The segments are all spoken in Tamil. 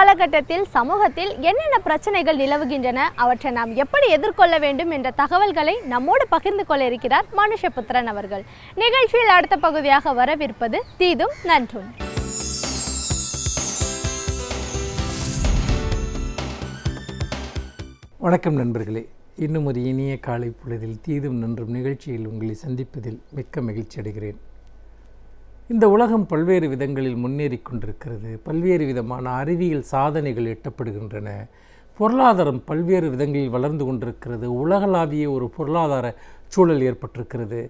காலகட்டத்தில் சமூகத்தில் என்னென்ன பிரச்சனைகள் நிலவுகின்றன, அவற்றை நாம் எப்படி எதிர்கொள்ள வேண்டும் என்ற தகவல்களை நம்மோடு பகிர்ந்து கொள்ள இருக்கிறார் மனுஷபுத்திரன் அவர்கள். நிகழ்ச்சியில் அடுத்த பகுதியாக வரவிருப்பது தீதும் நன்றும். வணக்கம் நண்பர்களே, இன்னும் ஒரு இனிய காலை பொழுதில் தீதும் நன்றும் நிகழ்ச்சியில் உங்களை சந்திப்பதில் மிக்க மகிழ்ச்சி அடைகிறேன். இந்த உலகம் பல்வேறு விதங்களில் முன்னேறி கொண்டிருக்கிறது. பல்வேறு விதமான அறிவியல் சாதனைகள் எட்டப்படுகின்றன. பொருளாதாரம் பல்வேறு விதங்களில் வளர்ந்து கொண்டிருக்கிறது. உலகளாவிய ஒரு பொருளாதார சூழல் ஏற்பட்டிருக்கிறது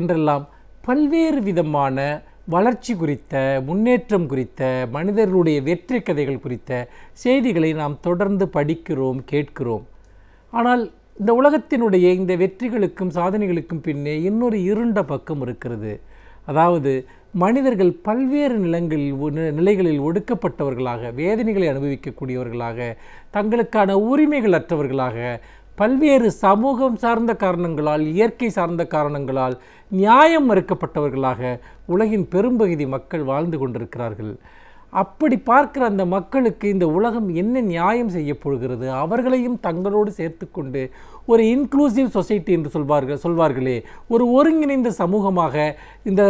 என்றெல்லாம் பல்வேறு விதமான வளர்ச்சி குறித்த, முன்னேற்றம் குறித்த, மனிதர்களுடைய வெற்றி கதைகள் குறித்த செய்திகளை நாம் தொடர்ந்து படிக்கிறோம், கேட்கிறோம். ஆனால் இந்த உலகத்தினுடைய இந்த வெற்றிகளுக்கும் சாதனைகளுக்கும் பின்னே இன்னொரு இருண்ட பக்கம் இருக்கிறது. அதாவது மனிதர்கள் பல்வேறு நிலைகளில் ஒடுக்கப்பட்டவர்களாக, வேதனைகளை அனுபவிக்கக்கூடியவர்களாக, தங்களுக்கான உரிமைகள் அற்றவர்களாக, பல்வேறு சமூகம் சார்ந்த காரணங்களால், இயற்கை சார்ந்த காரணங்களால் நியாயம் மறுக்கப்பட்டவர்களாக உலகின் பெரும்பகுதி மக்கள் வாழ்ந்து கொண்டிருக்கிறார்கள். அப்படி பார்க்கிற அந்த மக்களுக்கு இந்த உலகம் என்ன நியாயம் செய்யப்படுகிறது? அவர்களையும் தங்களோடு சேர்த்து கொண்டு ஒரு இன்க்ளூசிவ் சொசைட்டி என்று சொல்வார்களே, ஒரு ஒருங்கிணைந்த சமூகமாக இந்த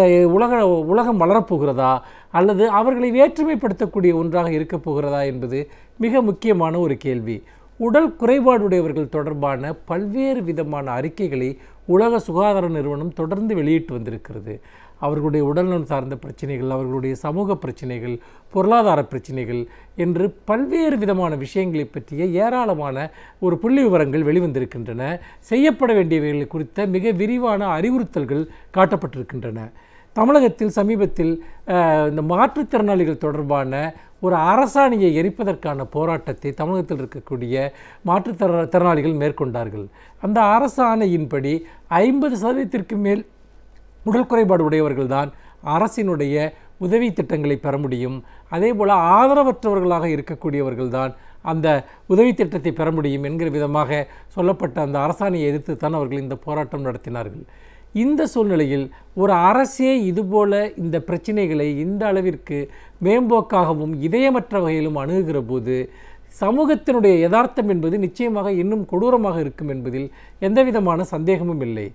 உலகம் வளரப்போகிறதா, அல்லது அவர்களை வேற்றுமைப்படுத்தக்கூடிய ஒன்றாக இருக்கப் போகிறதா என்பது மிக முக்கியமான ஒரு கேள்வி. உடல் குறைபாடுடையவர்கள் தொடர்பான பல்வேறு விதமான அறிக்கைகளை உலக சுகாதார நிறுவனம் தொடர்ந்து வெளியிட்டு வந்திருக்கிறது. அவர்களுடைய உடல்நலம் சார்ந்த பிரச்சனைகள், அவர்களுடைய சமூக பிரச்சனைகள், பொருளாதார பிரச்சனைகள் என்று பல்வேறு விதமான விஷயங்களை பற்றிய ஏராளமான ஒரு புள்ளி விவரங்கள் வெளிவந்திருக்கின்றன. செய்யப்பட வேண்டியவைகள் குறித்த மிக விரிவான அறிவுறுத்தல்கள் காட்டப்பட்டிருக்கின்றன. தமிழகத்தில் சமீபத்தில் இந்த மாற்றுத்திறனாளிகள் தொடர்பான ஒரு அரசாணையை எரிப்பதற்கான போராட்டத்தை தமிழகத்தில் இருக்கக்கூடிய மாற்றுத்திறனாளிகள் மேற்கொண்டார்கள். அந்த அரசாணையின்படி 50% மேல் உடல் குறைபாடு உடையவர்கள் தான் அரசினுடைய உதவி திட்டங்களை பெற முடியும். அதே போல் ஆதரவற்றவர்களாக இருக்கக்கூடியவர்கள் தான் அந்த உதவி திட்டத்தை பெற முடியும் என்கிற விதமாக சொல்லப்பட்ட அந்த அரசாணையை எதிர்த்து தான் அவர்கள் இந்த போராட்டம் நடத்தினார்கள். இந்த சூழ்நிலையில் ஒரு அரசே இதுபோல இந்த பிரச்சனைகளை இந்த அளவிற்கு மேம்போக்காகவும் இதயமற்ற வகையிலும் அணுகுகிற போது சமூகத்தினுடைய யதார்த்தம் என்பது நிச்சயமாக இன்னும் கொடூரமாக இருக்கும் என்பதில் எந்தவிதமான சந்தேகமும் இல்லை.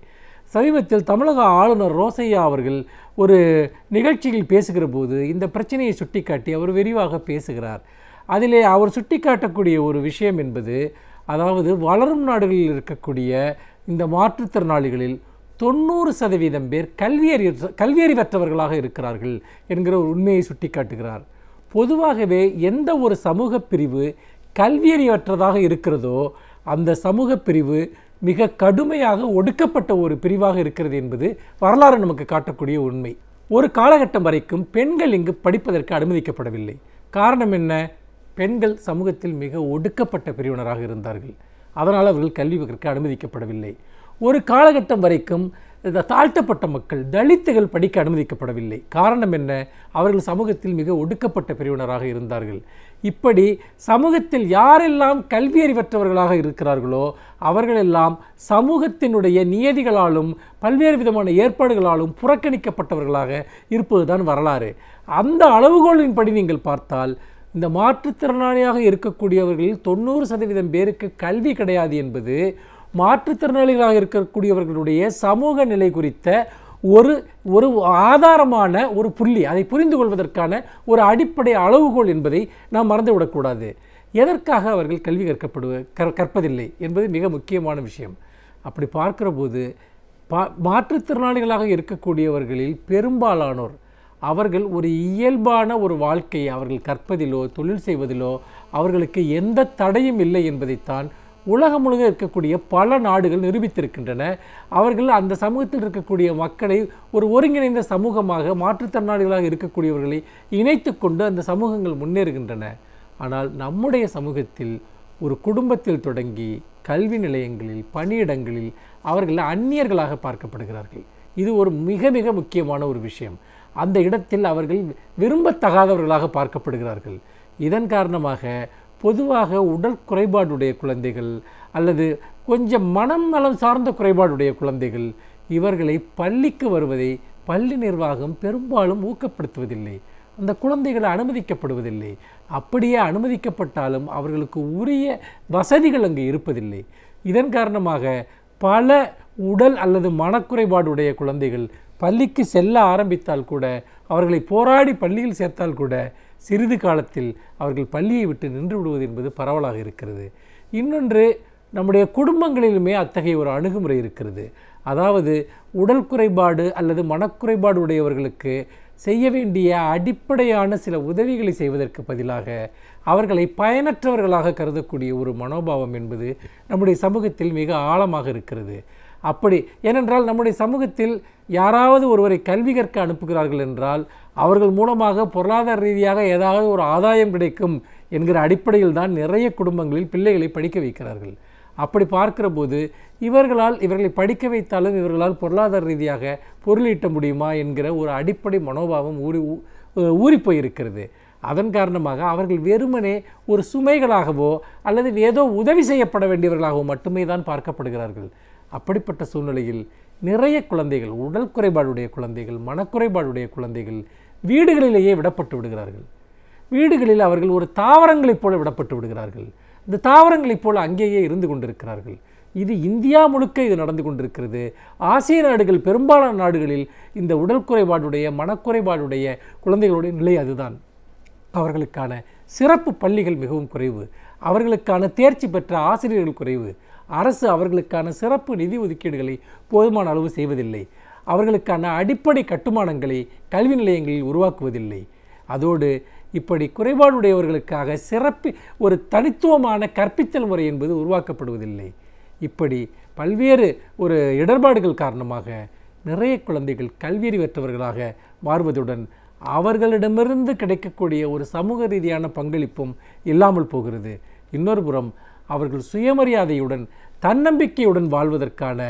சமீபத்தில் தமிழக ஆளுநர் ரோசையா அவர்கள் ஒரு நிகழ்ச்சியில் பேசுகிற போது இந்த பிரச்சனையை சுட்டிக்காட்டி அவர் விரிவாக பேசுகிறார். அதிலே அவர் சுட்டிக்காட்டக்கூடிய ஒரு விஷயம் என்பது, அதாவது வளரும் நாடுகளில் இருக்கக்கூடிய இந்த மாற்றுத்திறனாளிகளில் 90% பேர் கல்வியறிவற்றவர்களாக இருக்கிறார்கள் என்கிற ஒரு உண்மையை சுட்டிக்காட்டுகிறார். பொதுவாகவே எந்த ஒரு சமூக பிரிவு கல்வியறிவற்றதாக இருக்கிறதோ அந்த சமூக பிரிவு மிக கடுமையாக ஒடுக்கப்பட்ட ஒரு பிரிவாக இருக்கிறது என்பது வரலாறு நமக்கு காட்டக்கூடிய உண்மை. ஒரு காலகட்டம் வரைக்கும் பெண்கள் இங்கு படிப்பதற்கு அனுமதிக்கப்படவில்லை. காரணம் என்ன? பெண்கள் சமூகத்தில் மிக ஒடுக்கப்பட்ட பிரிவினராக இருந்தார்கள். அதனால் அவர்கள் கல்வி கற்க அனுமதிக்கப்படவில்லை. ஒரு காலகட்டம் வரைக்கும் தாழ்த்தப்பட்ட மக்கள், தலித்துகள் படிக்க அனுமதிக்கப்படவில்லை. காரணம் என்ன? அவர்கள் சமூகத்தில் மிக ஒடுக்கப்பட்ட பிரிவினராக இருந்தார்கள். இப்படி சமூகத்தில் யாரெல்லாம் கல்வியறிவற்றவர்களாக இருக்கிறார்களோ அவர்களெல்லாம் சமூகத்தினுடைய நியதிகளாலும் பல்வேறு விதமான ஏற்பாடுகளாலும் புறக்கணிக்கப்பட்டவர்களாக இருப்பதுதான் வரலாறு. அந்த அளவுகோலின்படி நீங்கள் பார்த்தால் இந்த மாற்றுத்திறனாளியாக இருக்கக்கூடியவர்களில் 90% பேருக்கு கல்வி கிடையாது என்பது மாற்றுத்திறனாளிகளாக இருக்கக்கூடியவர்களுடைய சமூக நிலை குறித்த ஒரு ஆதாரமான ஒரு புள்ளி, அதை புரிந்து கொள்வதற்கான ஒரு அடிப்படை அளவுகோல் என்பதை நாம் மறந்துவிடக்கூடாது. எதற்காக அவர்கள் கல்வி கற்பதில்லை என்பது மிக முக்கியமான விஷயம். அப்படி பார்க்கிற போது மாற்றுத்திறனாளிகளாக இருக்கக்கூடியவர்களில் பெரும்பாலானோர் அவர்கள் ஒரு இயல்பான ஒரு வாழ்க்கையை அவர்கள் கற்பதிலோ தொழில் செய்வதிலோ அவர்களுக்கு எந்த தடையும் இல்லை என்பதைத்தான் உலகம் முழுக்க இருக்கக்கூடிய பல நாடுகள் நிரூபித்திருக்கின்றன. அவர்கள் அந்த சமூகத்தில் இருக்கக்கூடிய மக்களை ஒரு ஒருங்கிணைந்த சமூகமாக, மாற்றுத்திறனாளிகளாக இருக்கக்கூடியவர்களை இணைத்து கொண்டு அந்த சமூகங்கள் முன்னேறுகின்றன. ஆனால் நம்முடைய சமூகத்தில் ஒரு குடும்பத்தில் தொடங்கி கல்வி நிலையங்களில், பணியிடங்களில் அவர்கள் அந்நியர்களாக பார்க்கப்படுகிறார்கள். இது ஒரு மிக மிக முக்கியமான ஒரு விஷயம். அந்த இடத்தில் அவர்கள் விரும்பத்தகாதவர்களாக பார்க்கப்படுகிறார்கள். இதன் காரணமாக பொதுவாக உடல் குறைபாடுடைய குழந்தைகள் அல்லது கொஞ்சம் மனம் நலம் சார்ந்த குறைபாடுடைய குழந்தைகள் இவர்களை பள்ளிக்கு வருவதை பள்ளி நிர்வாகம் பெரும்பாலும் ஊக்கப்படுத்துவதில்லை. அந்த குழந்தைகள் அனுமதிக்கப்படுவதில்லை. அப்படியே அனுமதிக்கப்பட்டாலும் அவர்களுக்கு உரிய வசதிகள் அங்கு இருப்பதில்லை. இதன் காரணமாக பல உடல் அல்லது மனக்குறைபாடுடைய குழந்தைகள் பள்ளிக்கு செல்ல ஆரம்பித்தால் கூட, அவர்களை போராடி பள்ளியில் சேர்த்தால் கூட சிறிது காலத்தில் அவர்கள் பள்ளியை விட்டு நின்று விடுவது என்பது பரவலாக இருக்கிறது. இன்னொன்று, நம்முடைய குடும்பங்களிலுமே அத்தகைய ஒரு அணுகுமுறை இருக்கிறது. அதாவது உடல் குறைபாடு அல்லது மனக்குறைபாடு உடையவர்களுக்கு செய்ய வேண்டிய அடிப்படையான சில உதவிகளை செய்வதற்கு பதிலாக அவர்களை பயனற்றவர்களாக கருதக்கூடிய ஒரு மனோபாவம் என்பது நம்முடைய சமூகத்தில் மிக ஆழமாக இருக்கிறது. அப்படி ஏனென்றால் நம்முடைய சமூகத்தில் யாராவது ஒருவரை கல்வி கற்க அனுப்புகிறார்கள் என்றால் அவர்கள் மூலமாக பொருளாதார ரீதியாக ஏதாவது ஒரு ஆதாயம் கிடைக்கும் என்கிற அடிப்படையில் தான் நிறைய குடும்பங்களில் பிள்ளைகளை படிக்க வைக்கிறார்கள். அப்படி பார்க்கிற போது இவர்களை படிக்க வைத்தாலும் இவர்களால் பொருளாதார ரீதியாக பொருளீட்ட முடியுமா என்கிற ஒரு அடிப்படை மனோபாவம் ஊறிப்போயிருக்கிறது. அதன் காரணமாக அவர்கள் வெறுமனே ஒரு சுமைகளாகவோ அல்லது ஏதோ உதவி செய்யப்பட வேண்டியவர்களாகவோ மட்டுமே தான் பார்க்கப்படுகிறார்கள். அப்படிப்பட்ட சூழ்நிலையில் நிறைய குழந்தைகள், உடல் குறைபாடுடைய குழந்தைகள், மனக்குறைபாடுடைய குழந்தைகள் வீடுகளிலேயே விடப்பட்டு விடுகிறார்கள். வீடுகளில் அவர்கள் ஒரு தாவரங்களைப் போல விடப்பட்டு விடுகிறார்கள். இந்த தாவரங்களைப் போல அங்கேயே இருந்து கொண்டிருக்கிறார்கள். இது இந்தியா முழுக்க இது நடந்து கொண்டிருக்கிறது. ஆசிய நாடுகள், பெரும்பாலான நாடுகளில் இந்த உடல் குறைபாடுடைய மனக்குறைபாடுடைய குழந்தைகளுடைய நிலை அதுதான். அவர்களுக்கான சிறப்பு பள்ளிகள் மிகவும் குறைவு, அவர்களுக்கான தேர்ச்சி பெற்ற ஆசிரியர்கள் குறைவு, அரசு அவர்களுக்கான சிறப்பு நிதி ஒதுக்கீடுகளை போதுமான அளவு செய்வதில்லை, அவர்களுக்கான அடிப்படை கட்டுமானங்களை கல்வி நிலையங்களில் உருவாக்குவதில்லை. அதோடு இப்படி குறைபாடுடையவர்களுக்காக ஒரு தனித்துவமான கற்பித்தல் முறை என்பது உருவாக்கப்படுவதில்லை. இப்படி பல்வேறு ஒரு இடர்பாடுகள் காரணமாக நிறைய குழந்தைகள் கல்வியறிவற்றவர்களாக மாறுவதுடன் அவர்களிடமிருந்து கிடைக்கக்கூடிய ஒரு சமூக ரீதியான பங்களிப்பும் இல்லாமல் போகிறது. இன்னொரு புறம் அவர்கள் சுயமரியாதையுடன் தன்னம்பிக்கையுடன் வாழ்வதற்கான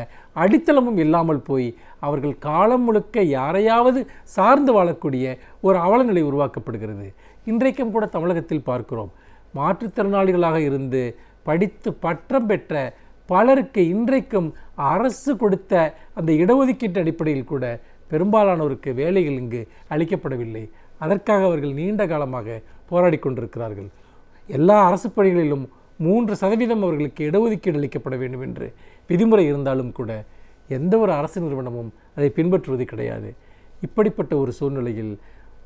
அடித்தளமும் இல்லாமல் போய் அவர்கள் காலம் முழுக்க யாரையாவது சார்ந்து வாழக்கூடிய ஒரு அவலநிலை உருவாக்கப்படுகிறது. இன்றைக்கும் கூட தமிழகத்தில் பார்க்கிறோம், மாற்றுத்திறனாளிகளாக இருந்து படித்து பட்டம் பெற்ற பலருக்கு இன்றைக்கும் அரசு கொடுத்த அந்த இடஒதுக்கீட்டு அடிப்படையில் கூட பெரும்பாலானோருக்கு வேலைகள் இங்கு அளிக்கப்படவில்லை. அதற்காக அவர்கள் நீண்ட காலமாக போராடி கொண்டிருக்கிறார்கள். எல்லா அரசு பணிகளிலும் 3% அவர்களுக்கு இடஒதுக்கீடு அளிக்கப்பட வேண்டும் என்று விதிமுறை இருந்தாலும் கூட எந்த ஒரு அரசு நிறுவனமும் அதை பின்பற்றுவது கிடையாது. இப்படிப்பட்ட ஒரு சூழ்நிலையில்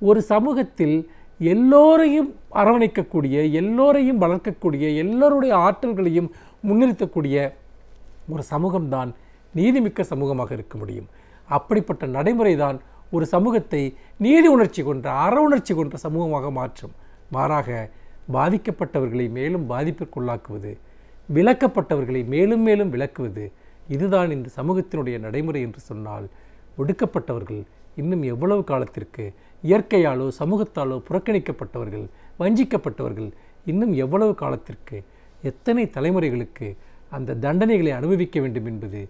ஒரு சமூகத்தில் எல்லோரையும் அரவணைக்கக்கூடிய, எல்லோரையும் வளர்க்கக்கூடிய, எல்லோருடைய ஆற்றல்களையும் முன்னிறுத்தக்கூடிய ஒரு சமூகம்தான் நீதிமிக்க சமூகமாக இருக்க முடியும். அப்படிப்பட்ட நடைமுறை தான் ஒரு சமூகத்தை நீதி உணர்ச்சி கொண்ட, அற உணர்ச்சி கொண்ட சமூகமாக மாற்றும். மாறாக பாதிக்கப்பட்டவர்களை மேலும் பாதிப்பிற்குள்ளாக்குவது, விலக்கப்பட்டவர்களை மேலும் மேலும் விலக்குவது, இதுதான் இந்த சமூகத்தினுடைய நடைமுறை என்று சொன்னால் ஒடுக்கப்பட்டவர்கள் இன்னும் எவ்வளவு காலத்திற்கு, இயற்கையாலோ சமூகத்தாலோ புறக்கணிக்கப்பட்டவர்கள், வஞ்சிக்கப்பட்டவர்கள் இன்னும் எவ்வளவு காலத்திற்கு, எத்தனை தலைமுறைகளுக்கு அந்த தண்டனைகளை அனுபவிக்க வேண்டும் என்பது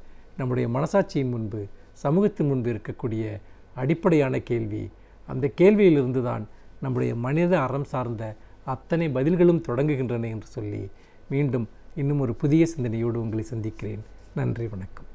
நம்முடைய மனசாட்சியின் முன்பு, சமூகத்தின் முன்பு இருக்கக்கூடிய அடிப்படையான கேள்வி. அந்த கேள்வியிலிருந்து தான் நம்முடைய மனித அறம் சார்ந்த அத்தனை பதில்களும் தொடங்குகின்றன என்று சொல்லி மீண்டும் இன்னும் ஒரு புதிய சிந்தனையோடு உங்களை சந்திக்கிறேன். நன்றி, வணக்கம்.